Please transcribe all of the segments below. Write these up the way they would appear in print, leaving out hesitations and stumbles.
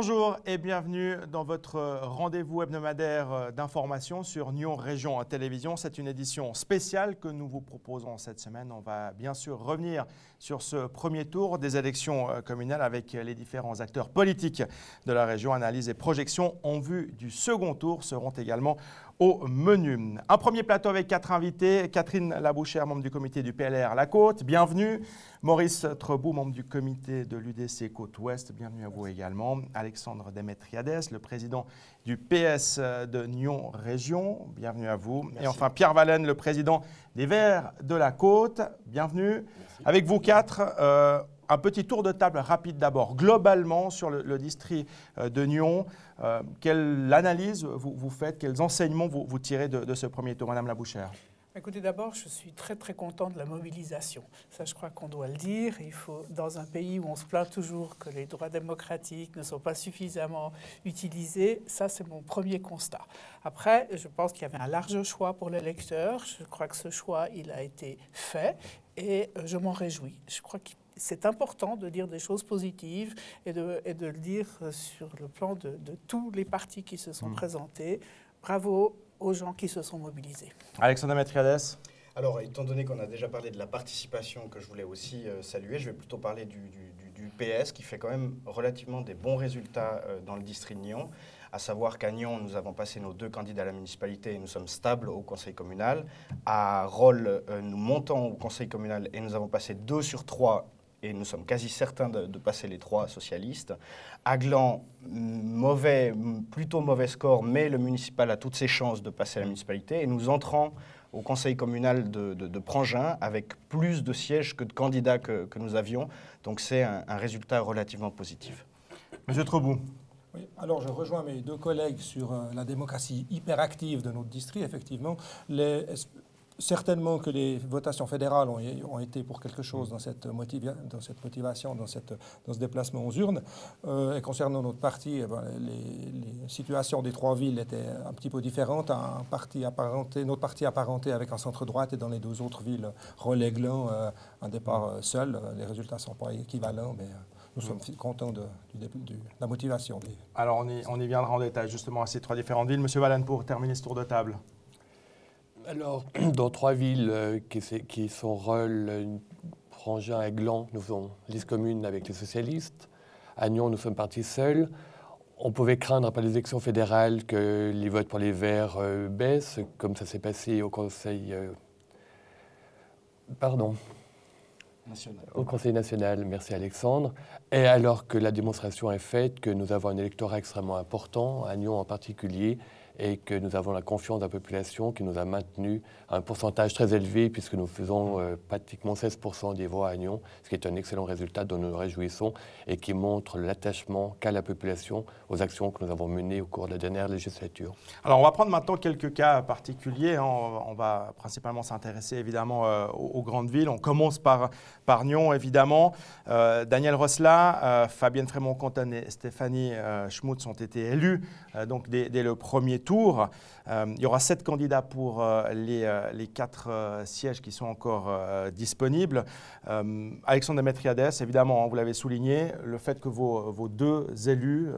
Bonjour et bienvenue dans votre rendez-vous hebdomadaire d'information sur Nyon Région Télévision. C'est une édition spéciale que nous vous proposons cette semaine. On va bien sûr revenir sur ce premier tour des élections communales avec les différents acteurs politiques de la région. Analyse et projections en vue du second tour seront également au menu. Un premier plateau avec 4 invités. Catherine Labouchère, membre du comité du PLR La Côte, bienvenue. Maurice Trebout, membre du comité de l'UDC Côte-Ouest, bienvenue à vous également. Alexandre Demetriades, le président du PS de Nyon Région, bienvenue à vous. Merci. Et enfin Pierre Valène, le président des Verts de la Côte, bienvenue. Merci. Avec vous quatre, un petit tour de table rapide d'abord. Globalement, sur le district de Nyon, quelle analyse vous faites, quels enseignements vous tirez de ce premier tour, Madame Labouchère? Écoutez, d'abord, je suis très content de la mobilisation. Ça, je crois qu'on doit le dire. Il faut, dans un pays où on se plaint toujours que les droits démocratiques ne sont pas suffisamment utilisés, ça, c'est mon premier constat. Après, je pense qu'il y avait un large choix pour l'électeur. Je crois que ce choix, il a été fait et je m'en réjouis. Je crois que c'est important de dire des choses positives et de le dire sur le plan de tous les partis qui se sont présentés. Bravo aux gens qui se sont mobilisés. Alexandre Demetriades. Alors, étant donné qu'on a déjà parlé de la participation que je voulais aussi saluer, je vais plutôt parler du PS qui fait quand même relativement des bons résultats dans le district de Nyon. À savoir qu'à Nyon, nous avons passé nos 2 candidats à la municipalité et nous sommes stables au conseil communal. À Rolle, nous montons au conseil communal et nous avons passé 2 sur 3 et nous sommes quasi certains de passer les 3 socialistes. À Gland, plutôt mauvais score, mais le municipal a toutes ses chances de passer à la municipalité. Et nous entrons au conseil communal de Prangin avec plus de sièges que de candidats que nous avions. Donc c'est un résultat relativement positif. Monsieur Trebout. Oui, alors je rejoins mes 2 collègues sur la démocratie hyperactive de notre district. Effectivement, certainement que les votations fédérales ont été pour quelque chose dans cette motivation, dans ce déplacement aux urnes. Et concernant notre parti, les situations des 3 villes étaient un petit peu différentes. Notre parti apparenté avec un centre-droite et dans les 2 autres villes, Rolle-et-Gland, un départ seul. Les résultats ne sont pas équivalents, mais nous sommes contents de la motivation. Alors on y viendra en détail justement à ces 3 différentes villes. Monsieur Valène, pour terminer ce tour de table. Alors, dans 3 villes qui sont Rolle, Prangin et Gland, nous faisons liste commune avec les socialistes. À Nyon, nous sommes partis seuls. On pouvait craindre après les élections fédérales que les votes pour les Verts baissent, comme ça s'est passé au Conseil... Au Conseil national, merci Alexandre. Et alors que la démonstration est faite, que nous avons un électorat extrêmement important, à Nyon en particulier, et que nous avons la confiance de la population qui nous a maintenu à un pourcentage très élevé puisque nous faisons pratiquement 16% des voix à Nyon, ce qui est un excellent résultat dont nous nous réjouissons et qui montre l'attachement qu'a la population aux actions que nous avons menées au cours de la dernière législature. Alors on va prendre maintenant quelques cas particuliers. On va principalement s'intéresser évidemment aux grandes villes. On commence par Nyon évidemment. Daniel Rosla, Fabienne Frémont-Conton et Stéphanie Schmutz ont été élus donc dès le premier tour. Il y aura 7 candidats pour les 4 sièges qui sont encore disponibles. Alexandre Demetriades, évidemment, vous l'avez souligné, le fait que vos 2 élus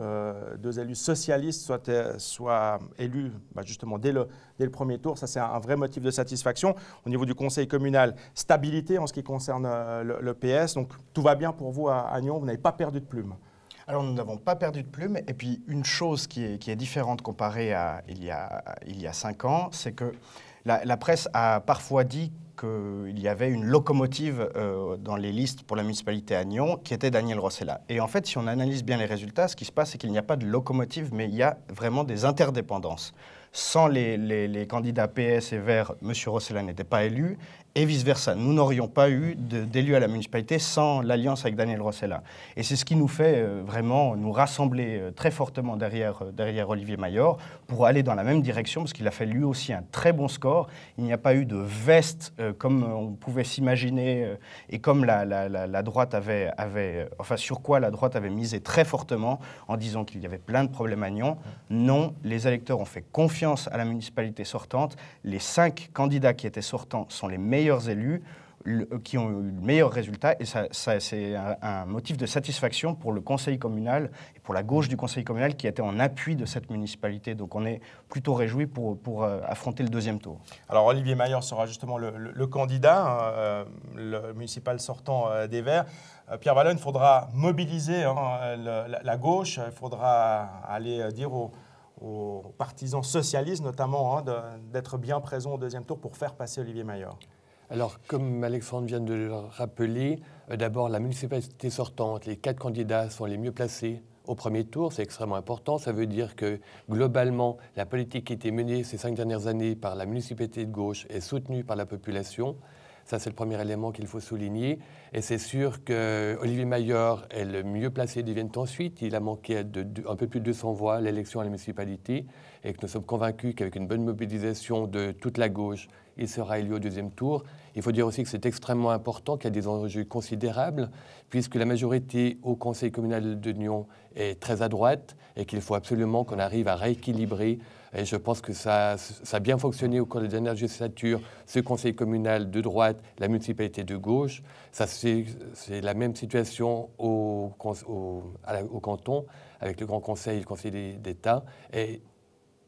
socialistes soient élus justement dès le premier tour, ça c'est un vrai motif de satisfaction. Au niveau du conseil communal, stabilité en ce qui concerne le PS. Donc tout va bien pour vous à Nyon, vous n'avez pas perdu de plume. Alors, nous n'avons pas perdu de plume. Et puis, une chose qui est différente comparée à il y a 5 ans, c'est que la presse a parfois dit qu'il y avait une locomotive dans les listes pour la municipalité à Nyon, qui était Daniel Rossella. Et en fait, si on analyse bien les résultats, ce qui se passe, c'est qu'il n'y a pas de locomotive, mais il y a vraiment des interdépendances. Sans les candidats PS et Verts, M. Rossella n'était pas élu, et vice-versa. Nous n'aurions pas eu d'élu à la municipalité sans l'alliance avec Daniel Rossella. Et c'est ce qui nous fait vraiment nous rassembler très fortement derrière Olivier Mayor pour aller dans la même direction, parce qu'il a fait lui aussi un très bon score. Il n'y a pas eu de veste comme on pouvait s'imaginer et comme la droite sur quoi la droite avait misé très fortement en disant qu'il y avait plein de problèmes à Nyon. Non, les électeurs ont fait confiance confiance à la municipalité sortante. Les 5 candidats qui étaient sortants sont les meilleurs élus, qui ont eu le meilleur résultat, et c'est un motif de satisfaction pour le conseil communal et pour la gauche du conseil communal qui était en appui de cette municipalité. Donc on est plutôt réjouis pour affronter le deuxième tour. Alors Olivier Maillard sera justement le candidat, le municipal sortant des Verts. Pierre Vallon, il faudra mobiliser la gauche, il faudra aller dire aux partisans socialistes notamment d'être bien présents au deuxième tour pour faire passer Olivier Maillard. Alors, comme Alexandre vient de le rappeler, d'abord, la municipalité sortante, les 4 candidats sont les mieux placés au premier tour. C'est extrêmement important. Ça veut dire que, globalement, la politique qui a été menée ces 5 dernières années par la municipalité de gauche est soutenue par la population. Ça, c'est le premier élément qu'il faut souligner. Et c'est sûr que Olivier Maillard est le mieux placé des Viennes ensuite. Il a manqué un peu plus de 200 voix à l'élection à la municipalité et que nous sommes convaincus qu'avec une bonne mobilisation de toute la gauche, il sera élu au deuxième tour. Il faut dire aussi que c'est extrêmement important, qu'il y a des enjeux considérables, puisque la majorité au conseil communal de Nyon est très à droite et qu'il faut absolument qu'on arrive à rééquilibrer. Et je pense que ça a bien fonctionné au cours des dernières législatures, ce conseil communal de droite, la municipalité de gauche. C'est la même situation au canton, avec le Grand Conseil et le Conseil d'État. Et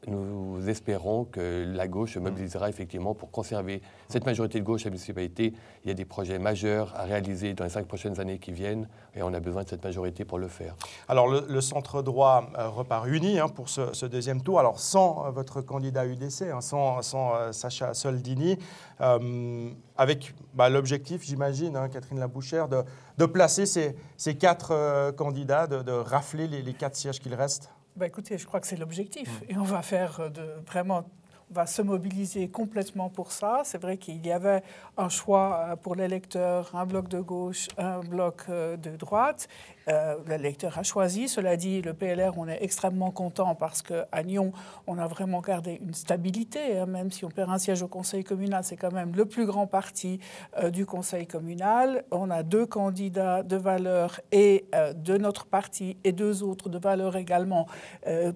nous espérons que la gauche se mobilisera effectivement pour conserver cette majorité de gauche à la municipalité. Il y a des projets majeurs à réaliser dans les 5 prochaines années qui viennent et on a besoin de cette majorité pour le faire. Alors le centre droit repart uni pour ce deuxième tour, alors sans votre candidat UDC, sans Sacha Soldini, avec l'objectif, j'imagine, Catherine Labouchère, de placer ces 4 candidats, de rafler les 4 sièges qu'il reste. Écoutez, je crois que c'est l'objectif. Et on va faire vraiment... On va se mobiliser complètement pour ça. C'est vrai qu'il y avait un choix pour l'électeur, un bloc de gauche, un bloc de droite. L'électeur a choisi. Cela dit, le PLR, on est extrêmement content parce qu'à Nyon, on a vraiment gardé une stabilité. Même si on perd un siège au conseil communal, c'est quand même le plus grand parti du conseil communal. On a 2 candidats de valeur et de notre parti et 2 autres de valeur également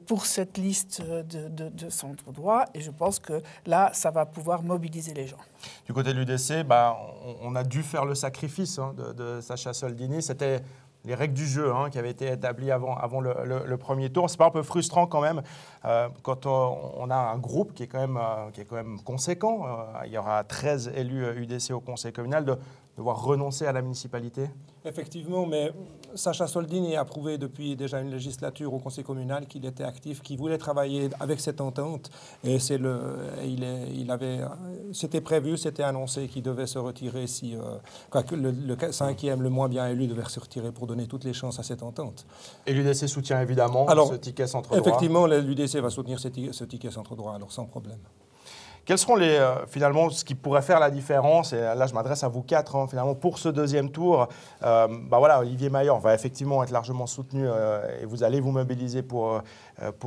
pour cette liste de centre droit. Et je pense que là, ça va pouvoir mobiliser les gens. Du côté de l'UDC, on a dû faire le sacrifice de Sacha Soldini. C'était les règles du jeu qui avaient été établies avant le premier tour. C'est pas un peu frustrant quand même quand on a un groupe qui est quand même conséquent. Il y aura 13 élus UDC au conseil communal de devoir renoncer à la municipalité? Effectivement, mais Sacha Soldini a prouvé depuis déjà une législature au conseil communal qu'il était actif, qu'il voulait travailler avec cette entente. Et c'était prévu, c'était annoncé qu'il devait se retirer si le 5e, le moins bien élu, devait se retirer pour donner toutes les chances à cette entente. Et l'UDC soutient évidemment ce ticket centre-droit? Effectivement, l'UDC va soutenir ce ticket centre-droit, alors sans problème. Quels seront finalement ce qui pourrait faire la différence? Et là, je m'adresse à vous 4 finalement pour ce deuxième tour. Olivier Maillard va effectivement être largement soutenu et vous allez vous mobiliser pour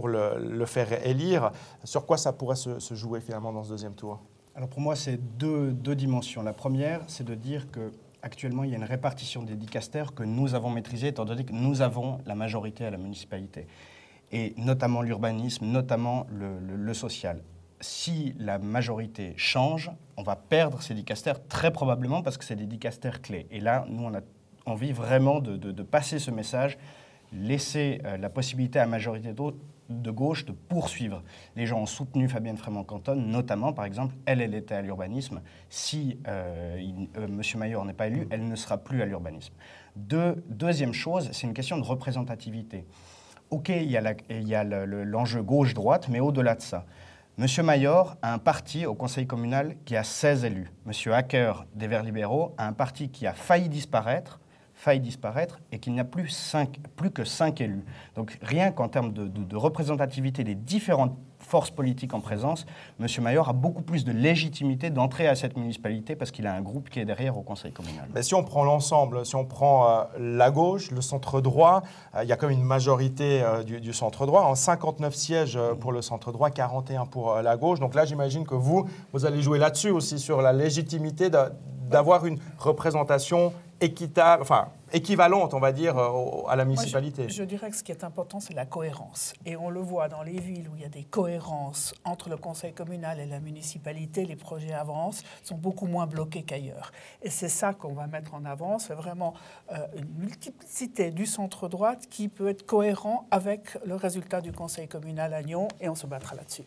le faire élire. Sur quoi ça pourrait se jouer finalement dans ce deuxième tour? Alors pour moi, c'est deux dimensions. La première, c'est de dire qu'actuellement, il y a une répartition des dicastères que nous avons maîtrisée, étant donné que nous avons la majorité à la municipalité, et notamment l'urbanisme, notamment le social. Si la majorité change, on va perdre ces dicastères très probablement parce que c'est des dicastères clés. Et là, nous, on a envie vraiment de passer ce message, laisser la possibilité à la majorité de gauche de poursuivre. Les gens ont soutenu Fabienne Frémont-Canton, notamment, par exemple, elle était à l'urbanisme. Si M. Maillard n'est pas élu, elle ne sera plus à l'urbanisme. Deuxième chose, c'est une question de représentativité. OK, il y a l'enjeu gauche-droite, mais au-delà de ça, M. Maillard a un parti au conseil communal qui a 16 élus. M. Hacker des Verts libéraux a un parti qui a failli disparaître et qu'il n'y a plus que 5 élus. Donc rien qu'en termes de représentativité des différentes forces politiques en présence, M. Maillard a beaucoup plus de légitimité d'entrer à cette municipalité parce qu'il a un groupe qui est derrière au conseil communal. Mais si on prend l'ensemble, si on prend la gauche, le centre droit, il y a quand même une majorité du centre droit, 59 sièges pour le centre droit, 41 pour la gauche. Donc là, j'imagine que vous allez jouer là-dessus aussi, sur la légitimité d'avoir une représentation équitable, équivalente, on va dire, à la municipalité. Moi, je dirais que ce qui est important, c'est la cohérence. Et on le voit dans les villes où il y a des cohérences entre le conseil communal et la municipalité, les projets avancent, sont beaucoup moins bloqués qu'ailleurs. Et c'est ça qu'on va mettre en avant, c'est vraiment une multiplicité du centre-droite qui peut être cohérent avec le résultat du conseil communal à Nyon, et on se battra là-dessus.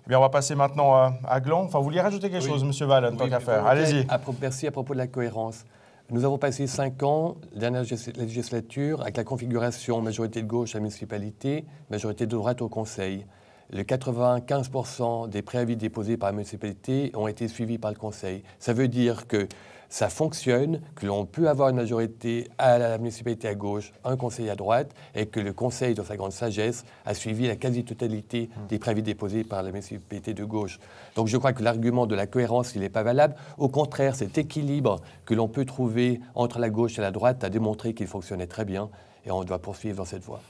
Eh bien, on va passer maintenant à Gland. Enfin, vous vouliez rajouter quelque chose, M. Vallen, tant qu'à faire. Allez-y. Merci à propos de la cohérence. Nous avons passé 5 ans, dernière législature, avec la configuration majorité de gauche à la municipalité, majorité de droite au conseil. Les 95% des préavis déposés par la municipalité ont été suivis par le conseil. Ça veut dire que ça fonctionne, que l'on peut avoir une majorité à la municipalité à gauche, un conseil à droite, et que le conseil, dans sa grande sagesse, a suivi la quasi-totalité des préavis déposés par la municipalité de gauche. Donc je crois que l'argument de la cohérence, il n'est pas valable. Au contraire, cet équilibre que l'on peut trouver entre la gauche et la droite a démontré qu'il fonctionnait très bien, et on doit poursuivre dans cette voie.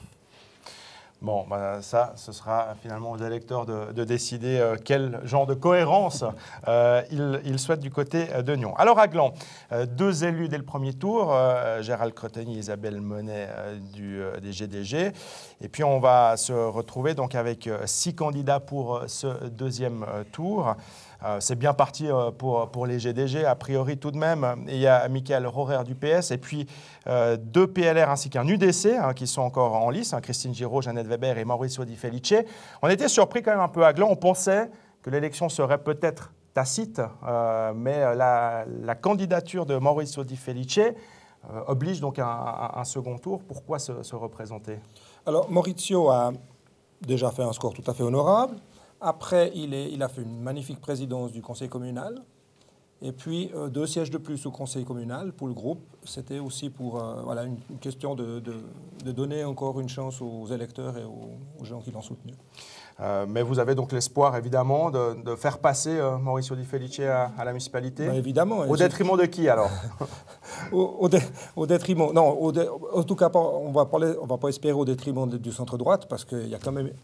Bon, ben ça, ce sera finalement aux électeurs de décider quel genre de cohérence ils souhaitent du côté de Nyon. Alors à Gland, 2 élus dès le premier tour, Gérald Cretegny et Isabelle Monet des GDG. Et puis on va se retrouver donc avec 6 candidats pour ce deuxième tour. C'est bien parti pour les GDG, a priori tout de même. Et il y a Michael Rohrer du PS et puis 2 PLR ainsi qu'un UDC qui sont encore en lice, Christine Giraud, Jeannette Weber et Mauricio Di Felice. On était surpris quand même un peu à Gland. On pensait que l'élection serait peut-être tacite, mais la candidature de Mauricio Di Felice oblige donc un second tour. Pourquoi se représenter? Alors Maurizio a déjà fait un score tout à fait honorable. Après, il a fait une magnifique présidence du conseil communal. Et puis, 2 sièges de plus au conseil communal pour le groupe. C'était aussi pour voilà, une question de donner encore une chance aux électeurs et aux gens qui l'ont soutenu. Mais vous avez donc l'espoir, évidemment, de faire passer Mauricio Di Felice à la municipalité. Ben, évidemment. Au détriment de qui, alors? Au détriment... Non, en tout cas, on va pas espérer au détriment du centre-droite, parce qu'ils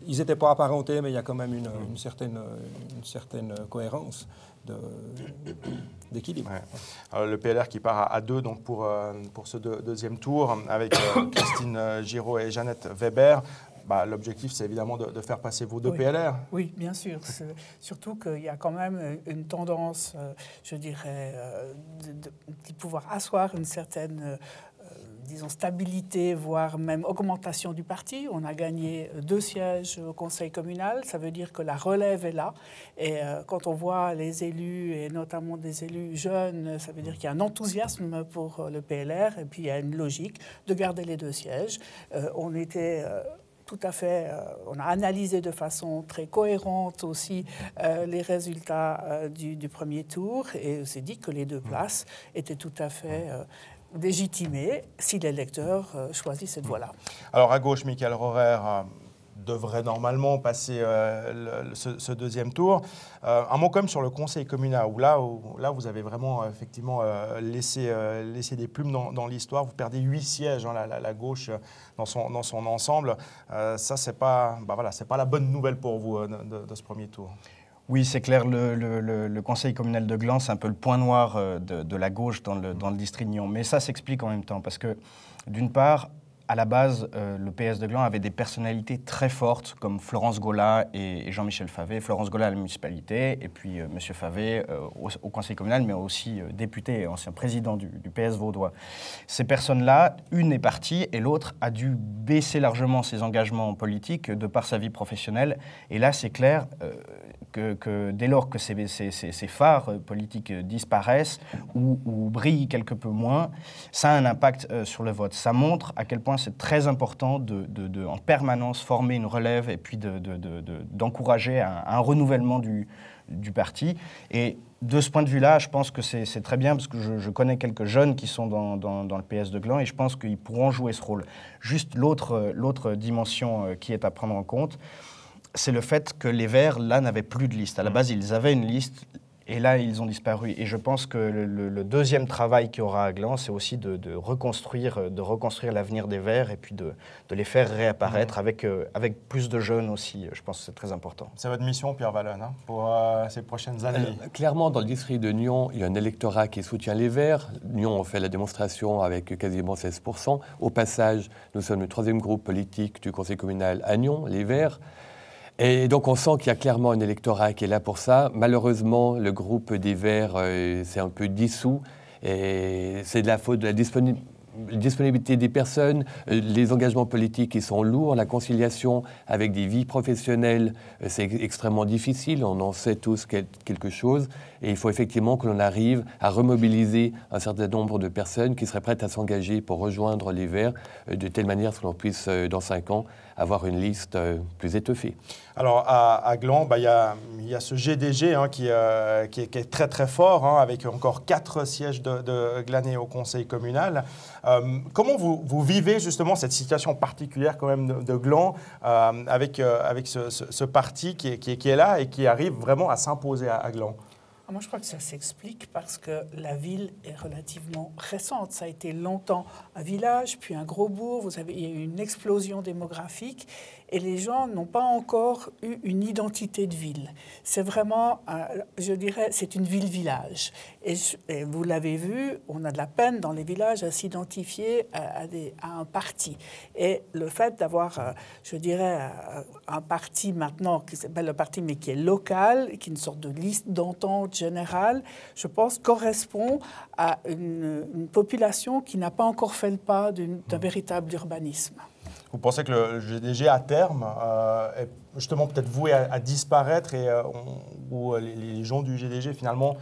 n'étaient pas apparentés, mais il y a quand même une certaine cohérence d'équilibre. Ouais. Alors, le PLR qui part à 2 donc pour ce deuxième tour, avec Christine Giraud et Jeannette Weber. Bah, l'objectif, c'est évidemment de faire passer vos 2 PLR. Oui, bien sûr. Surtout qu'il y a quand même une tendance, je dirais, de pouvoir asseoir une certaine, disons, stabilité, voire même augmentation du parti. On a gagné 2 sièges au conseil communal. Ça veut dire que la relève est là. Et quand on voit les élus, et notamment des élus jeunes, ça veut dire qu'il y a un enthousiasme pour le PLR. Et puis, il y a une logique de garder les 2 sièges. On était... tout à fait, on a analysé de façon très cohérente aussi les résultats du premier tour et on s'est dit que les 2 places étaient tout à fait légitimées si l'électeur choisit cette voie-là. Alors à gauche, Michael Rohrer devrait normalement passer ce deuxième tour. Un mot quand même sur le conseil communal, où là vous avez vraiment effectivement laissé des plumes dans l'histoire. Vous perdez 8 sièges, hein, la gauche dans son ensemble. Ça, c'est pas la bonne nouvelle pour vous de ce premier tour. Oui, c'est clair, le conseil communal de Gland, c'est un peu le point noir de la gauche dans le district de Nyon. Mais ça s'explique en même temps, parce que d'une part, à la base, le PS de Gland avait des personnalités très fortes comme Florence Gola et Jean-Michel Favé. Florence Gola à la municipalité et puis M. Favé au conseil communal, mais aussi député et ancien président du PS vaudois. Ces personnes-là, une est partie et l'autre a dû baisser largement ses engagements politiques de par sa vie professionnelle. Et là, c'est clair que dès lors que ces phares politiques disparaissent ou brillent quelque peu moins, ça a un impact sur le vote. Ça montre à quel point c'est très important de en permanence former une relève et puis d'encourager un renouvellement du parti. Et de ce point de vue-là, je pense que c'est très bien parce que je connais quelques jeunes qui sont dans le PS de Gland et je pense qu'ils pourront jouer ce rôle. Juste l'autre dimension qui est à prendre en compte, c'est le fait que les Verts, là, n'avaient plus de liste. À la base, ils avaient une liste. Et là, ils ont disparu. Et je pense que le deuxième travail qu'il y aura à Gland, c'est aussi de reconstruire l'avenir des Verts et puis de les faire réapparaître avec plus de jeunes aussi. Je pense que c'est très important. C'est votre mission, Pierre Wallon, hein, pour ces prochaines années. Alors, clairement, dans le district de Nyon, il y a un électorat qui soutient les Verts. Nyon, on fait la démonstration avec quasiment 16%. Au passage, nous sommes le troisième groupe politique du conseil communal à Nyon, les Verts. Et donc on sent qu'il y a clairement un électorat qui est là pour ça. Malheureusement, le groupe des Verts s'est un peu dissous et c'est de la faute de la disponibilité des personnes, les engagements politiques qui sont lourds, la conciliation avec des vies professionnelles, c'est extrêmement difficile, on en sait tous quelque chose et il faut effectivement que l'on arrive à remobiliser un certain nombre de personnes qui seraient prêtes à s'engager pour rejoindre les Verts de telle manière que l'on puisse, dans 5 ans, avoir une liste plus étoffée. Alors à Gland, il y a ce GDG hein, qui est très très fort, hein, avec encore 4 sièges de Glanais au conseil communal. Comment vous vivez justement cette situation particulière quand même de Gland avec ce parti qui est là et qui arrive vraiment à s'imposer à Gland? Moi, je crois que ça s'explique parce que la ville est relativement récente. Ça a été longtemps un village, puis un gros bourg. Il y a eu une explosion démographique et les gens n'ont pas encore eu une identité de ville. C'est vraiment, je dirais, c'est une ville-village. Et vous l'avez vu, on a de la peine dans les villages à s'identifier à un parti. Et le fait d'avoir, je dirais, un parti maintenant, qui s'appelle le parti, mais qui est local, qui est une sorte de liste d'entente générale, je pense, correspond à une population qui n'a pas encore fait le pas d'un véritable urbanisme. Vous pensez que le GDG, à terme, est justement peut-être voué à disparaître et où les gens du GDG, finalement,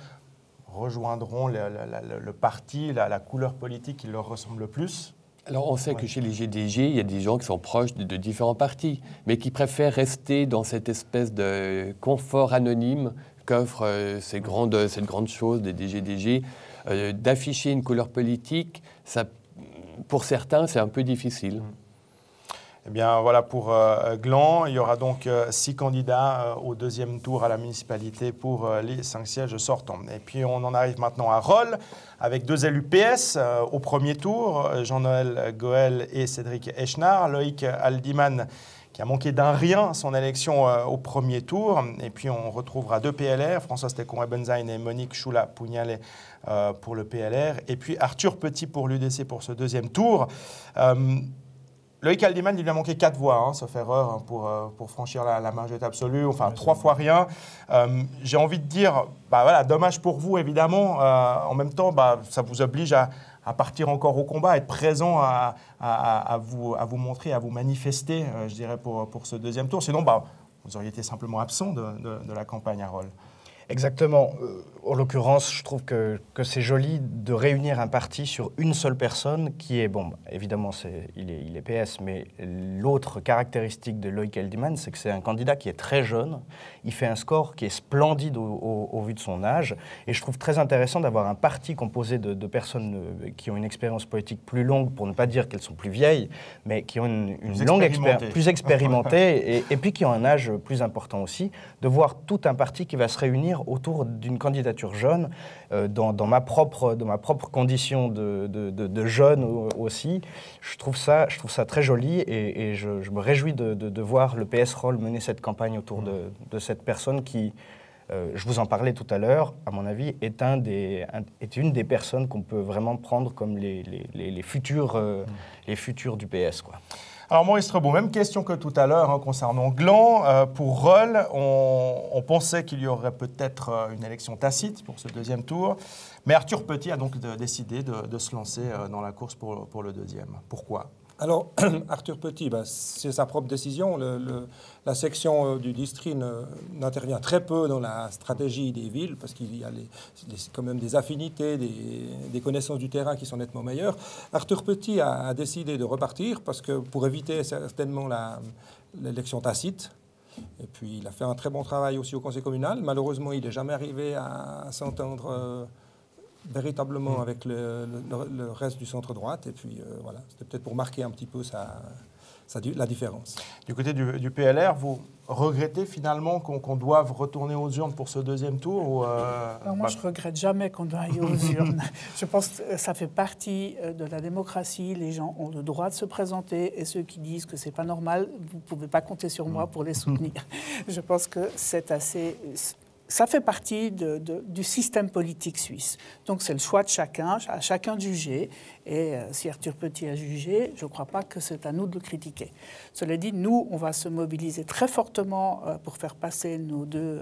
rejoindront le parti, la couleur politique qui leur ressemble le plus? Alors, on sait que chez les GDG, il y a des gens qui sont proches de différents partis, mais qui préfèrent rester dans cette espèce de confort anonyme qu'offre cette grande chose des GDG. D'afficher une couleur politique, ça, pour certains, c'est un peu difficile. Eh bien, voilà pour Gland. Il y aura donc 6 candidats au deuxième tour à la municipalité pour les 5 sièges sortants. Et puis, on en arrive maintenant à Rolle, avec 2 élus PS au premier tour, Jean-Noël Goël et Cédric Echenard. Loïc Aldiman, qui a manqué d'un rien son élection au premier tour. Et puis, on retrouvera 2 PLR, François Stekon-Ebenzain et Monique Choula-Pougnalet pour le PLR. Et puis, Arthur Petit pour l'UDC pour ce deuxième tour. Loïc Aldiman, il lui a manqué 4 voix, hein, sauf erreur, hein, pour franchir la majorité absolue, enfin 3 fois rien. J'ai envie de dire, voilà, dommage pour vous évidemment, en même temps ça vous oblige à partir encore au combat, à être présent, à vous montrer, à vous manifester, je dirais, pour ce deuxième tour. Sinon, vous auriez été simplement absent de la campagne à Rolle. Exactement. En l'occurrence, je trouve que c'est joli de réunir un parti sur une seule personne qui est, évidemment, il est PS, mais l'autre caractéristique de Loïc Aldiman, c'est que c'est un candidat qui est très jeune. Il fait un score qui est splendide au vu de son âge. Et je trouve très intéressant d'avoir un parti composé de personnes qui ont une expérience politique plus longue, pour ne pas dire qu'elles sont plus vieilles, mais qui ont une longue expérience, plus expérimentée, et puis qui ont un âge plus important aussi, de voir tout un parti qui va se réunir autour d'une candidature jeune, dans ma propre condition de jeune aussi. Je trouve ça très joli et je me réjouis de voir le PS Rolle mener cette campagne autour de cette personne qui, je vous en parlais tout à l'heure, à mon avis, est une des personnes qu'on peut vraiment prendre comme les futurs du PS, quoi. Alors Maurice Rebaud, même question que tout à l'heure hein, concernant Gland. Pour Rolle, on pensait qu'il y aurait peut-être une élection tacite pour ce deuxième tour, mais Arthur Petit a donc décidé de se lancer dans la course pour le deuxième. Pourquoi ? Alors, Arthur Petit, c'est sa propre décision. La section du district n'intervient très peu dans la stratégie des villes parce qu'il y a quand même des affinités, des connaissances du terrain qui sont nettement meilleures. Arthur Petit a décidé de repartir parce que pour éviter certainement l'élection tacite. Et puis, il a fait un très bon travail aussi au conseil communal. Malheureusement, il n'est jamais arrivé à s'entendre véritablement avec le reste du centre-droite. Et puis, voilà, c'était peut-être pour marquer un petit peu la différence. Du côté du PLR, vous regrettez finalement qu'on doive retourner aux urnes pour ce deuxième tour ou Alors moi, je ne regrette jamais qu'on doit aller aux urnes. Je pense que ça fait partie de la démocratie. Les gens ont le droit de se présenter et ceux qui disent que ce n'est pas normal, vous ne pouvez pas compter sur moi pour les soutenir. Je pense que c'est assez... Ça fait partie du système politique suisse. Donc c'est le choix de chacun, à chacun de juger. Et si Arthur Petit a jugé, je ne crois pas que c'est à nous de le critiquer. Cela dit, nous, on va se mobiliser très fortement pour faire passer nos deux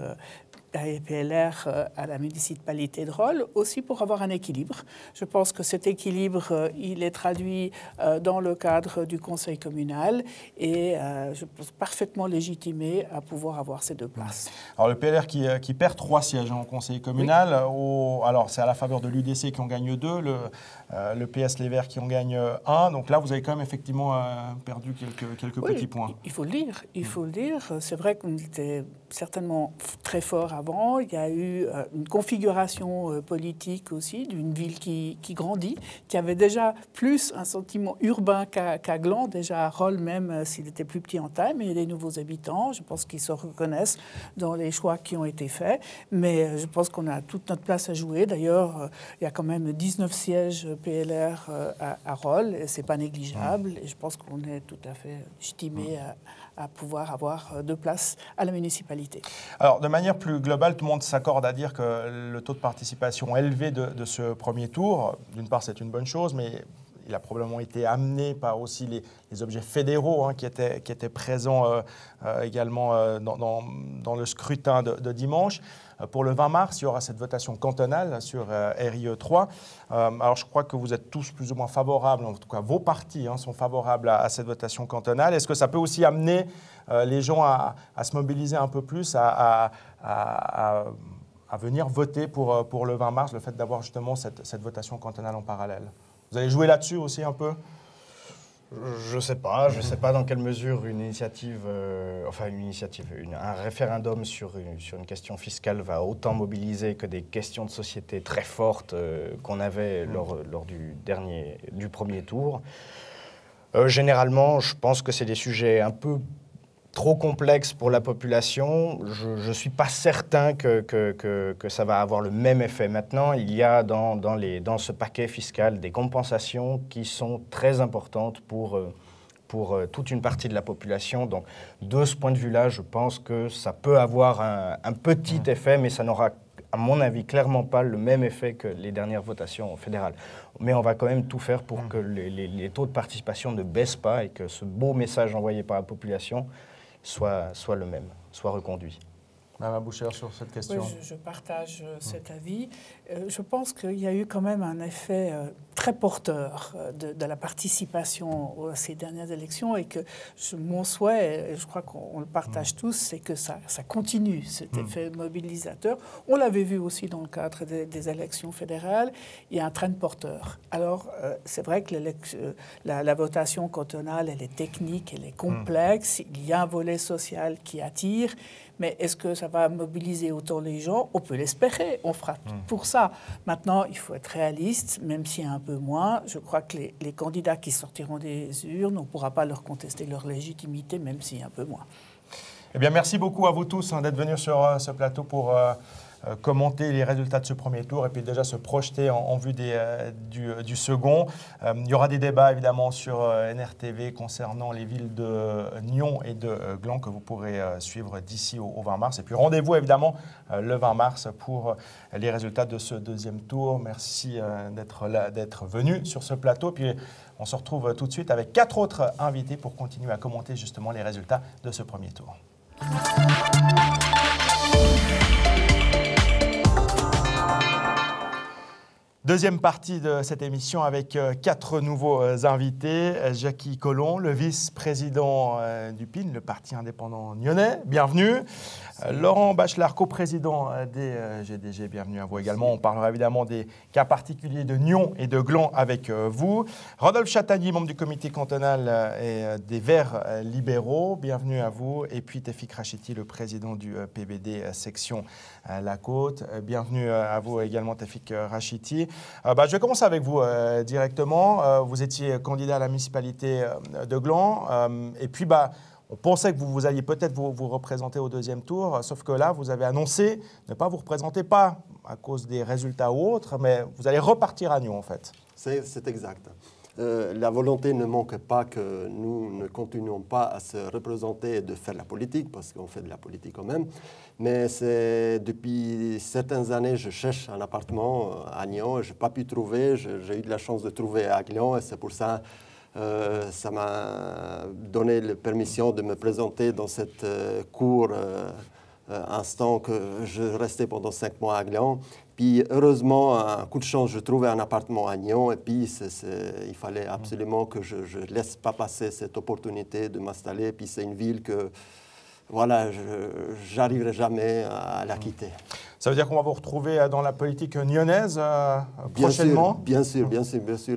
PLR à la municipalité de Rolle, aussi pour avoir un équilibre. Je pense que cet équilibre, il est traduit dans le cadre du conseil communal et je pense parfaitement légitimé à pouvoir avoir ces deux places. Alors le PLR qui perd 3 sièges au conseil communal, alors c'est à la faveur de l'UDC qui en gagne 2, le PS Les Verts qui en gagne 1, donc là vous avez quand même effectivement perdu quelques petits points. Il faut le dire, C'est vrai qu'on était certainement très fort avant. Il y a eu une configuration politique aussi d'une ville qui grandit, qui avait déjà plus un sentiment urbain qu'à Gland, déjà à Rolle même s'il était plus petit en taille, mais il y a des nouveaux habitants. Je pense qu'ils se reconnaissent dans les choix qui ont été faits, mais je pense qu'on a toute notre place à jouer. D'ailleurs, il y a quand même 19 sièges PLR à Rolle, et ce n'est pas négligeable, et je pense qu'on est tout à fait légitimé à pouvoir avoir 2 places à la municipalité. Alors, de manière plus globale, tout le monde s'accorde à dire que le taux de participation élevé de ce premier tour, d'une part, c'est une bonne chose, mais il a probablement été amené par aussi les objets fédéraux qui étaient présents également dans le scrutin de dimanche. Pour le 20 mars, il y aura cette votation cantonale sur RIE 3. Alors, je crois que vous êtes tous plus ou moins favorables, en tout cas vos partis sont favorables à cette votation cantonale. Est-ce que ça peut aussi amener les gens à se mobiliser un peu plus, à venir voter pour le 20 mars, le fait d'avoir justement cette votation cantonale en parallèle? Vous allez jouer là-dessus aussi un peu? Je ne sais pas dans quelle mesure un référendum sur une question fiscale va autant mobiliser que des questions de société très fortes qu'on avait lors du premier tour. Généralement, je pense que c'est des sujets un peu trop complexe pour la population. Je ne suis pas certain que ça va avoir le même effet. Maintenant, il y a dans ce paquet fiscal des compensations qui sont très importantes pour toute une partie de la population. Donc, de ce point de vue-là, je pense que ça peut avoir un petit effet, mais ça n'aura, à mon avis, clairement pas le même effet que les dernières votations fédérales. Mais on va quand même tout faire pour que les taux de participation ne baissent pas et que ce beau message envoyé par la population soit le même, soit reconduit. Mme Boucher, sur cette question. Oui, je partage cet avis. Je pense qu'il y a eu quand même un effet très porteur de la participation à ces dernières élections et que mon souhait, et je crois qu'on le partage tous, c'est que ça continue, cet effet mobilisateur. On l'avait vu aussi dans le cadre des élections fédérales, il y a un trend porteur. Alors, c'est vrai que la votation cantonale, elle est technique, elle est complexe, il y a un volet social qui attire, mais est-ce que ça va mobiliser autant les gens? On peut l'espérer, on fera tout pour ça. Maintenant, il faut être réaliste, même s'il y a un peu moins. Je crois que les candidats qui sortiront des urnes, on ne pourra pas leur contester leur légitimité, même s'il y a un peu moins. Eh bien, merci beaucoup à vous tous d'être venus sur ce plateau pour commenter les résultats de ce premier tour et puis déjà se projeter en vue du second. Il y aura des débats évidemment sur NRTV concernant les villes de Nyon et de Gland que vous pourrez suivre d'ici au 20 mars. Et puis rendez-vous évidemment le 20 mars pour les résultats de ce deuxième tour. Merci d'être venu sur ce plateau. Puis on se retrouve tout de suite avec 4 autres invités pour continuer à commenter justement les résultats de ce premier tour. Deuxième partie de cette émission avec 4 nouveaux invités. Jackie Collomb, le vice-président du PIN, le Parti indépendant nyonnais, bienvenue. Laurent Bachelard, coprésident des GDG, bienvenue à vous également. On parlera évidemment des cas particuliers de Nyon et de Gland avec vous. Rodolphe Chatagny, membre du comité cantonal et des Verts libéraux, bienvenue à vous. Et puis Tefik Rachiti, le président du PBD section La Côte, bienvenue à vous également Tefik Rachiti. Je vais commencer avec vous directement. Vous étiez candidat à la municipalité de Gland. Et puis, on pensait que vous alliez peut-être vous représenter au deuxième tour, sauf que là, vous avez annoncé ne pas vous représenter, pas à cause des résultats ou autres, mais vous allez repartir à Nyon, en fait. C'est exact. La volonté ne manque pas que nous ne continuons pas à se représenter et de faire la politique, parce qu'on fait de la politique quand même. Mais depuis certaines années, je cherche un appartement à Nyon et je n'ai pas pu trouver. J'ai eu de la chance de trouver à Gland et c'est pour ça ça m'a donné la permission de me présenter dans cette cour instant que je restais pendant 5 mois à Gland. Puis heureusement, un coup de chance, je trouvais un appartement à Nyon et puis il fallait absolument que je ne laisse pas passer cette opportunité de m'installer. Puis c'est une ville que voilà, je n'arriverai jamais à la quitter. Ça veut dire qu'on va vous retrouver dans la politique nyonnaise prochainement? Bien sûr.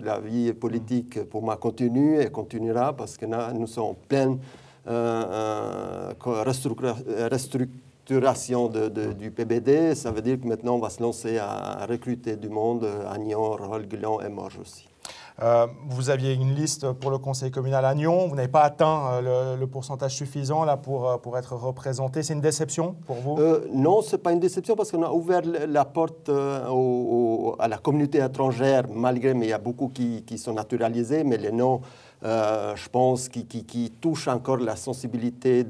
La vie politique pour moi continue et continuera parce que là, nous sommes en pleine restructuration du PBD. Ça veut dire que maintenant, on va se lancer à recruter du monde à Nyon, Rolle, Gland et Morges aussi. Vous aviez une liste pour le conseil communal à Nyon. Vous n'avez pas atteint le pourcentage suffisant là, pour être représenté. C'est une déception pour vous? Non, ce n'est pas une déception parce qu'on a ouvert la porte à la communauté étrangère, malgré, mais il y a beaucoup qui sont naturalisés, mais les noms, je pense, qui touchent encore la sensibilité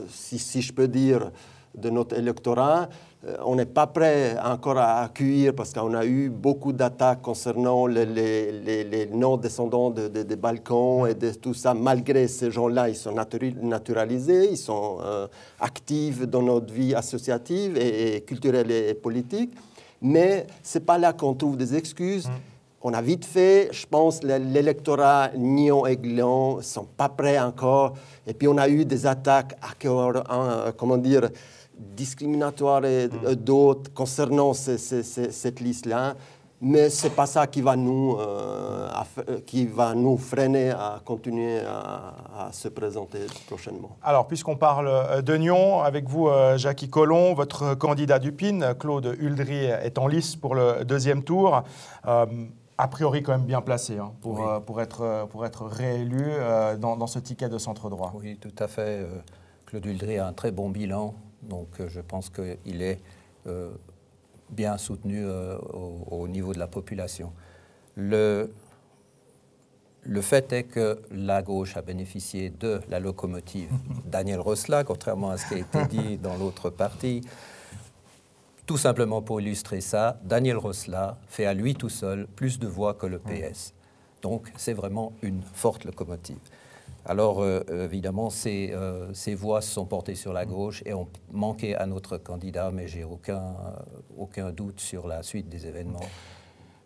si je peux dire, de notre électorat. On n'est pas prêt encore à accueillir parce qu'on a eu beaucoup d'attaques concernant les non-descendants des Balkans et de tout ça. Malgré ces gens-là, ils sont naturalisés, ils sont actifs dans notre vie associative et culturelle et politique. Mais ce n'est pas là qu'on trouve des excuses. On a vite fait, je pense, l'électorat Nyon et Gland ne sont pas prêts encore. Et puis on a eu des attaques, comment dire, discriminatoires et d'autres concernant cette liste-là. Mais ce n'est pas ça qui va nous freiner à continuer à se présenter prochainement. Alors, puisqu'on parle de Nyon, avec vous, Jackie Collomb, votre candidat du PIN, Claude Huldry, est en lice pour le deuxième tour. A priori, quand même bien placé pour être réélu dans ce ticket de centre droit. Oui, tout à fait. Claude Huldry a un très bon bilan, donc je pense qu'il est bien soutenu au niveau de la population. Le fait est que la gauche a bénéficié de la locomotive Daniel Rosla, contrairement à ce qui a été dit dans l'autre parti. Tout simplement pour illustrer ça, Daniel Rosla fait à lui tout seul plus de voix que le PS. Donc c'est vraiment une forte locomotive. Alors évidemment, ces voix se sont portées sur la gauche et ont manqué à notre candidat, mais j'ai aucun doute sur la suite des événements.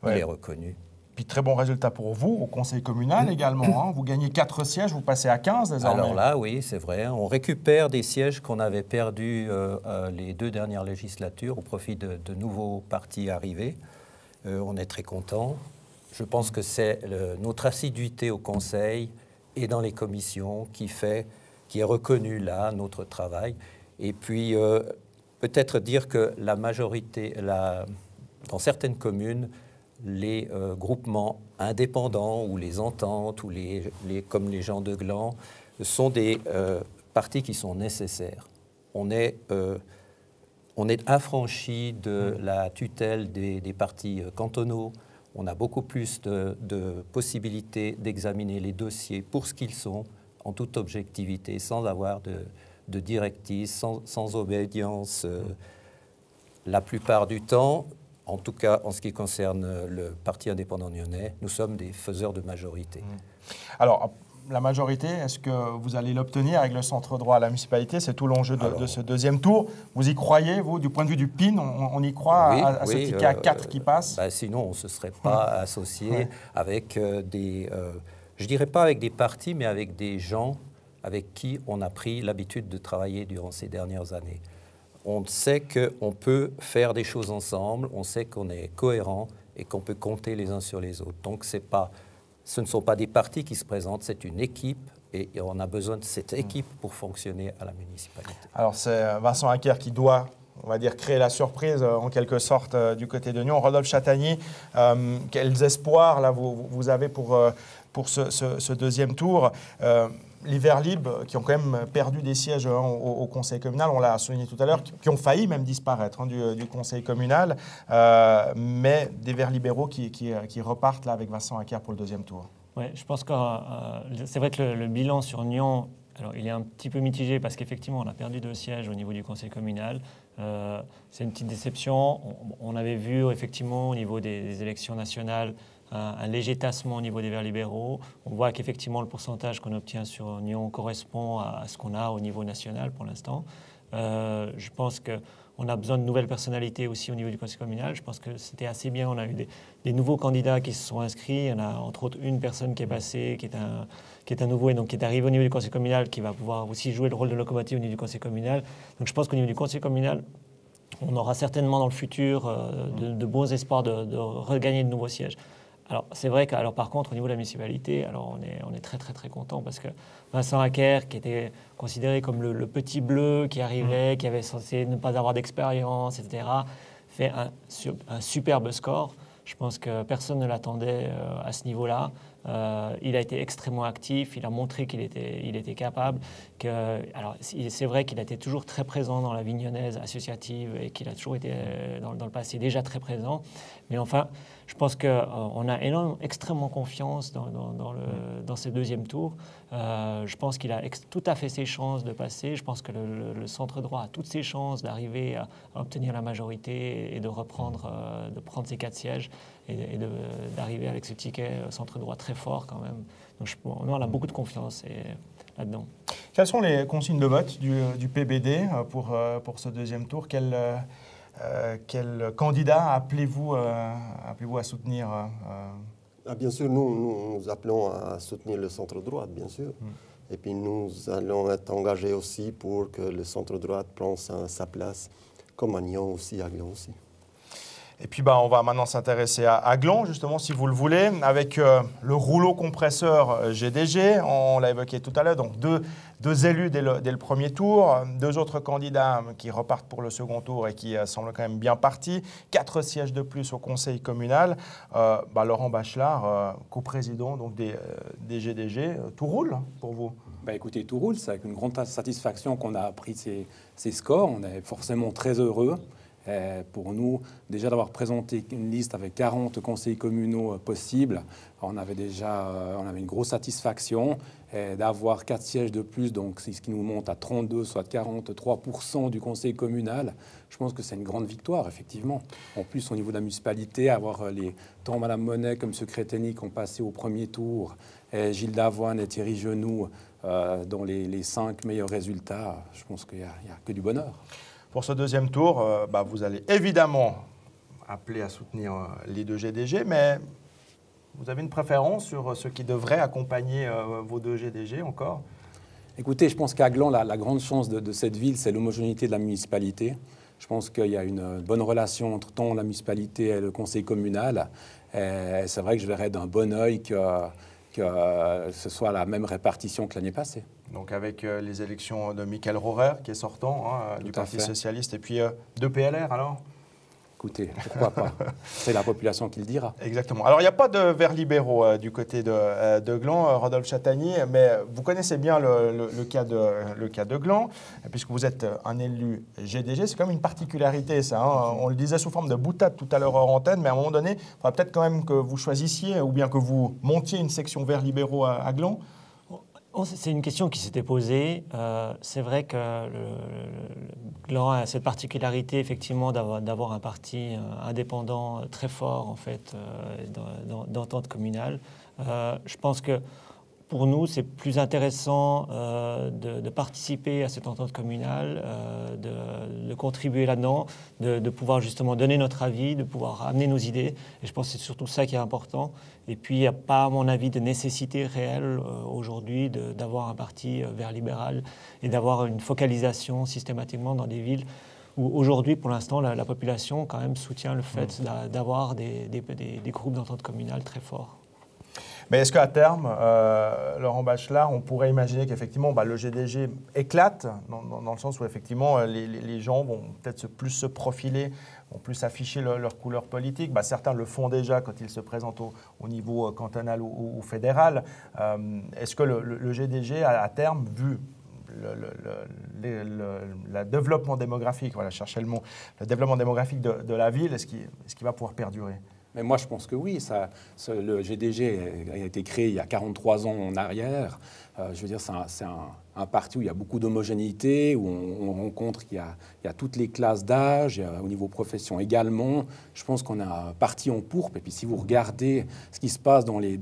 Il est reconnu. Puis très bon résultat pour vous au conseil communal également. Vous gagnez 4 sièges, vous passez à 15 désormais. Alors là, oui, c'est vrai. On récupère des sièges qu'on avait perdus les 2 dernières législatures au profit de nouveaux partis arrivés. On est très contents. Je pense que c'est notre assiduité au conseil et dans les commissions qui est reconnue là, notre travail. Et puis, peut-être dire que la majorité, dans certaines communes, les groupements indépendants ou les ententes, ou comme les gens de Gland, sont des partis qui sont nécessaires. On est affranchi de la tutelle des partis cantonaux. On a beaucoup plus de possibilités d'examiner les dossiers pour ce qu'ils sont, en toute objectivité, sans avoir de directives, sans obédience. La plupart du temps, en tout cas en ce qui concerne le Parti indépendant nyonnais, nous sommes des faiseurs de majorité. Alors, la majorité, est-ce que vous allez l'obtenir avec le centre droit à la municipalité? C'est tout l'enjeu de ce deuxième tour. Vous y croyez, vous, du point de vue du PIN? On y croit à ce ticket à 4 qui passe? Sinon, on ne se serait pas associé avec je dirais pas avec des partis, mais avec des gens avec qui on a pris l'habitude de travailler durant ces dernières années. On sait qu'on peut faire des choses ensemble, on sait qu'on est cohérent et qu'on peut compter les uns sur les autres. Donc ce ne sont pas des partis qui se présentent, c'est une équipe et on a besoin de cette équipe pour fonctionner à la municipalité. Alors c'est Vincent Acker qui doit on va dire, créer la surprise en quelque sorte du côté de Nyon. Rodolphe Chatagny, quels espoirs là, vous avez pour ce deuxième tour les Verts libres qui ont quand même perdu des sièges au conseil communal, on l'a souligné tout à l'heure, qui ont failli même disparaître du conseil communal, mais des Verts libéraux qui repartent là avec Vincent Acker pour le deuxième tour. Oui, je pense que c'est vrai que le bilan sur Nyon, alors, il est un petit peu mitigé parce qu'effectivement, on a perdu 2 sièges au niveau du conseil communal. C'est une petite déception. On avait vu effectivement au niveau des élections nationales un léger tassement au niveau des Verts libéraux. On voit qu'effectivement, le pourcentage qu'on obtient sur Nyon correspond à ce qu'on a au niveau national pour l'instant. Je pense qu'on a besoin de nouvelles personnalités aussi au niveau du conseil communal. Je pense que c'était assez bien. On a eu des nouveaux candidats qui se sont inscrits. Il y en a entre autres une personne qui est passée, qui est un nouveau et donc qui est arrivé au niveau du conseil communal, qui va pouvoir aussi jouer le rôle de locomotive au niveau du conseil communal. Donc je pense qu'au niveau du conseil communal, on aura certainement dans le futur de bons espoirs de regagner de nouveaux sièges. Alors c'est vrai que par contre au niveau de la municipalité, alors on est très très très content parce que Vincent Acker, qui était considéré comme le petit bleu qui arrivait, qui avait censé ne pas avoir d'expérience, etc., fait un superbe score. Je pense que personne ne l'attendait à ce niveau-là. Il a été extrêmement actif, il a montré qu'il était capable. Alors, c'est vrai qu'il a été toujours très présent dans la Vignonnaise associative et qu'il a toujours été dans le passé déjà très présent. Mais enfin, je pense qu'on a extrêmement confiance dans ce deuxième tour. Je pense qu'il a tout à fait ses chances de passer. Je pense que le centre droit a toutes ses chances d'arriver à obtenir la majorité et de prendre ses 4 sièges et d'arriver avec ce ticket centre droit très fort quand même. Donc nous, on a beaucoup de confiance là-dedans. Quelles sont les consignes de vote du PBD pour ce deuxième tour? Quel candidat appelez-vous à soutenir Bien sûr, nous appelons à soutenir le centre droit, bien sûr. Et puis nous allons être engagés aussi pour que le centre droit prenne sa place, comme à Nyon aussi, à Gland aussi. Et puis on va maintenant s'intéresser à Gland, justement, si vous le voulez, avec le rouleau compresseur GDG, on l'a évoqué tout à l'heure, donc deux élus dès le premier tour, 2 autres candidats qui repartent pour le second tour et qui semblent quand même bien partis, 4 sièges de plus au conseil communal. Laurent Bachelard, coprésident donc des GDG, tout roule pour vous? Écoutez, tout roule, c'est avec une grande satisfaction qu'on a appris ces scores, on est forcément très heureux. Pour nous, déjà d'avoir présenté une liste avec 40 conseils communaux possibles, on avait une grosse satisfaction. D'avoir 4 sièges de plus, donc c'est ce qui nous monte à 32, soit 43% du conseil communal. Je pense que c'est une grande victoire, effectivement. En plus, au niveau de la municipalité, avoir tant Madame Monet comme secrétaire technique ont passé au premier tour, Gilles Davoine et Thierry Genoux dans les 5 meilleurs résultats, je pense qu'il n'y a que du bonheur. Pour ce deuxième tour, vous allez évidemment appeler à soutenir les 2 GDG, mais vous avez une préférence sur ceux qui devraient accompagner vos 2 GDG encore? Écoutez, je pense qu'à Gland, la grande chance de cette ville, c'est l'homogénéité de la municipalité. Je pense qu'il y a une bonne relation entre tant la municipalité et le conseil communal. C'est vrai que je verrais d'un bon œil que ce soit la même répartition que l'année passée. Donc avec les élections de Michael Rohrer, qui est sortant du Parti socialiste, et puis de PLR alors? Écoutez, pourquoi pas? C'est la population qui le dira. Exactement. Alors il n'y a pas de Verts libéraux du côté de Gland, Rodolphe Chatagny, mais vous connaissez bien le cas de Gland, puisque vous êtes un élu GDG. C'est quand même une particularité ça. On le disait sous forme de boutade tout à l'heure hors antenne, mais à un moment donné, il faudra peut-être quand même que vous choisissiez ou bien que vous montiez une section Verts libéraux à Gland. C'est une question qui s'était posée. C'est vrai que Gland a cette particularité effectivement d'avoir un parti indépendant très fort en fait d'entente communale. Je pense que pour nous, c'est plus intéressant de participer à cette entente communale, de contribuer là-dedans, de pouvoir justement donner notre avis, de pouvoir amener nos idées. Et je pense que c'est surtout ça qui est important. Et puis, il n'y a pas, à mon avis, de nécessité réelle aujourd'hui d'avoir un parti vert libéral et d'avoir une focalisation systématiquement dans des villes où aujourd'hui, pour l'instant, la population quand même soutient le fait d'avoir des groupes d'entente communale très forts. Mais est-ce qu'à terme, Laurent Bachelard, on pourrait imaginer qu'effectivement le GDG éclate dans le sens où effectivement les gens vont peut-être plus se profiler, vont plus afficher leur couleur politique. Certains le font déjà quand ils se présentent au niveau cantonal ou fédéral. Est-ce que le GDG, à terme, vu le développement démographique, voilà, je cherchais le mot, le développement démographique de la ville, est-ce qu'il va pouvoir perdurer? Mais moi, je pense que oui. Le GDG a été créé il y a 43 ans en arrière. Je veux dire, c'est un parti où il y a beaucoup d'homogénéité, où on rencontre qu'il y a toutes les classes d'âge, au niveau profession également. Je pense qu'on a un parti en pourpre. Et puis, si vous regardez ce qui se passe dans les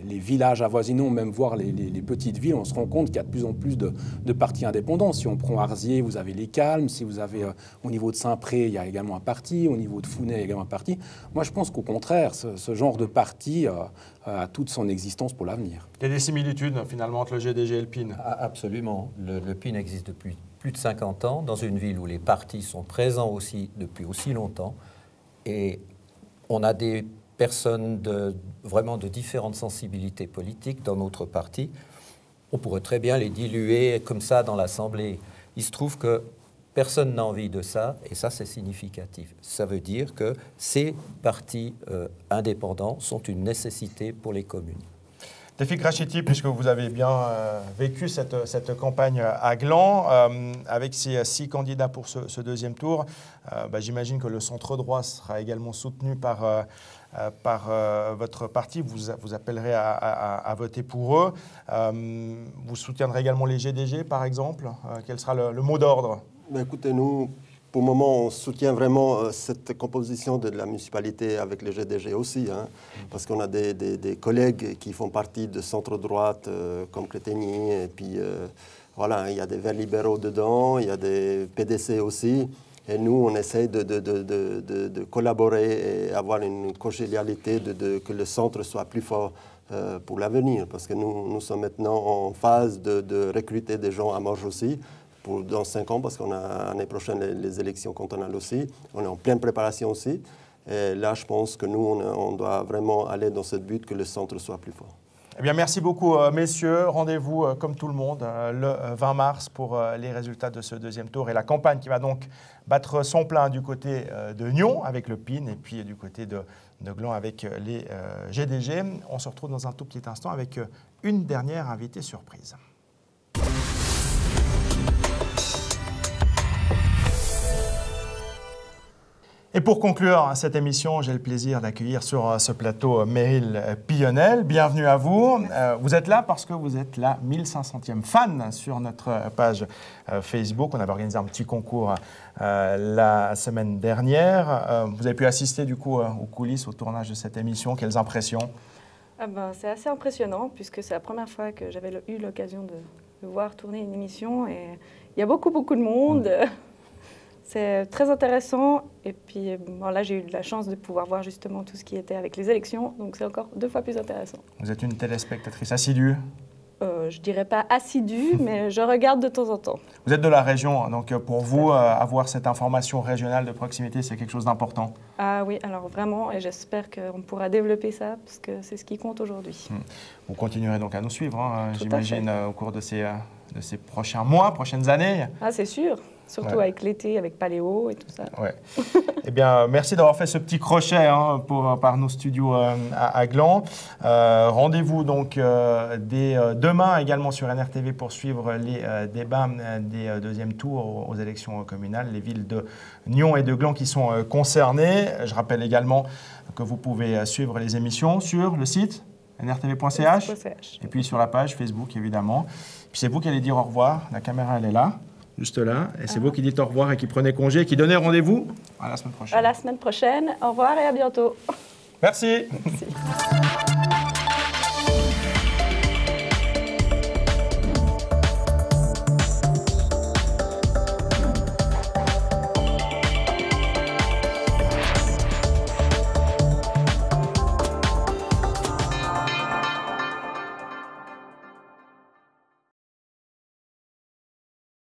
villages avoisinants, même voir les petites villes, on se rend compte qu'il y a de plus en plus de partis indépendants. Si on prend Arzier, vous avez les Calmes. Si vous avez au niveau de Saint-Pré, il y a également un parti. Au niveau de Founet, il y a également un parti. Moi, je pense qu'au contraire, ce genre de parti a toute son existence pour l'avenir. Il y a des similitudes finalement entre le GDG et le PIN. Absolument. Le PIN existe depuis plus de 50 ans dans une ville où les partis sont présents aussi depuis aussi longtemps. Et on a des personnes vraiment de différentes sensibilités politiques dans notre parti. On pourrait très bien les diluer comme ça dans l'Assemblée. Il se trouve que personne n'a envie de ça, et ça, c'est significatif. Ça veut dire que ces partis indépendants sont une nécessité pour les communes. Tefik Rachiti, puisque vous avez bien vécu cette campagne à Gland, avec ces 6 candidats pour ce deuxième tour, j'imagine que le centre-droit sera également soutenu par votre parti. Vous appellerez à voter pour eux. Vous soutiendrez également les GDG, par exemple. Quel sera le mot d'ordre? Écoutez, nous, pour le moment, on soutient vraiment cette composition de la municipalité avec les GDG aussi, parce qu'on a des collègues qui font partie de centre-droite comme Crétegny, et puis voilà, il y a des Verts libéraux dedans, il y a des PDC aussi, et nous, on essaye de collaborer et avoir une convivialité, que le centre soit plus fort pour l'avenir, parce que nous sommes maintenant en phase de recruter des gens à Morges aussi, dans 5 ans, parce qu'on a l'année prochaine les élections cantonales aussi. On est en pleine préparation aussi. Et là, je pense que nous, on doit vraiment aller dans ce but que le centre soit plus fort. Eh bien, merci beaucoup, messieurs. Rendez-vous, comme tout le monde, le 20 mars pour les résultats de ce deuxième tour et la campagne qui va donc battre son plein du côté de Nyon avec le PIN et puis du côté de Gland avec les GDG. On se retrouve dans un tout petit instant avec une dernière invitée surprise. Et pour conclure cette émission, j'ai le plaisir d'accueillir sur ce plateau Meryl Pillonnel. Bienvenue à vous. Vous êtes là parce que vous êtes la 1500e fan sur notre page Facebook. On avait organisé un petit concours la semaine dernière. Vous avez pu assister du coup aux coulisses, au tournage de cette émission. Quelles impressions? C'est assez impressionnant puisque c'est la première fois que j'avais eu l'occasion de voir tourner une émission. Et il y a beaucoup de monde. C'est très intéressant. Et puis là, j'ai eu la chance de pouvoir voir justement tout ce qui était avec les élections. Donc c'est encore 2 fois plus intéressant. Vous êtes une téléspectatrice assidue? Je ne dirais pas assidue, mais je regarde de temps en temps. Vous êtes de la région, donc pour vous, avoir cette information régionale de proximité, c'est quelque chose d'important? Ah oui, alors vraiment, et j'espère qu'on pourra développer ça, parce que c'est ce qui compte aujourd'hui. Vous continuerez donc à nous suivre, j'imagine, au cours de ces prochains mois, prochaines années? Ah, c'est sûr. Surtout avec l'été, avec Paléo et tout ça. Ouais. Eh bien, merci d'avoir fait ce petit crochet par nos studios à Gland. Rendez-vous donc dès demain également sur NRTV pour suivre les débats des deuxièmes tours aux élections communales. Les villes de Nyon et de Gland qui sont concernées. Je rappelle également que vous pouvez suivre les émissions sur le site nrtv.ch et puis sur la page Facebook évidemment. Puis c'est vous qui allez dire au revoir. La caméra, elle est là. Juste là, et c'est vous qui dites au revoir et qui prenez congé, qui donnez rendez-vous à la semaine prochaine. À la semaine prochaine, au revoir et à bientôt. Merci. Merci.